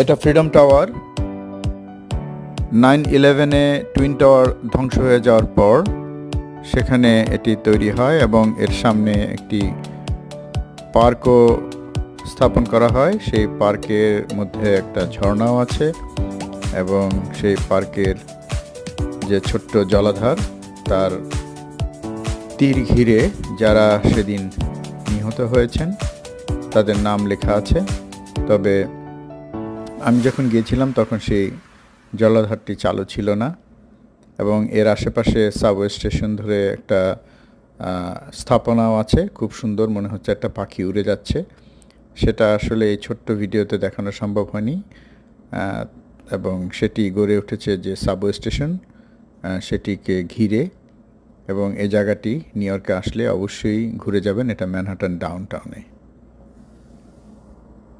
এটা freedom tower. 9/11-এ twin tower ধ্বংস হয়ে যাওয়ার পর সেখানে এটি তৈরি হয় এবং এর সামনে একটি পার্কও স্থাপন করা হয়। সেই পার্কের মধ্যে একটা ঝর্ণাও আছে এবং সেই পার্কের যে ছোট্ট জলাধার তার তীর ঘিরে যারা সেদিন নিহত হয়েছেন তাদের নাম লেখা আছে। তবে আমি যখন গিয়েছিলাম তখন সেই জলাধারটি চালু ছিল না এবং এর আশেপাশে সাবওয়ে স্টেশন ধরে একটা স্থাপনাও আছে, খুব সুন্দর, মনে হচ্ছে একটা পাখি উড়ে যাচ্ছে। সেটা আসলে এই ছোট্ট ভিডিওতে দেখানো সম্ভব হয়নি এবং সেটি গড়ে উঠেছে যে সাবওয়ে স্টেশন সেটিকে ঘিরে। এবং এই জায়গাটি নিউ ইয়র্কে আসলে অবশ্যই ঘুরে যাবেন, এটা ম্যানহাটন ডাউনটাউনে।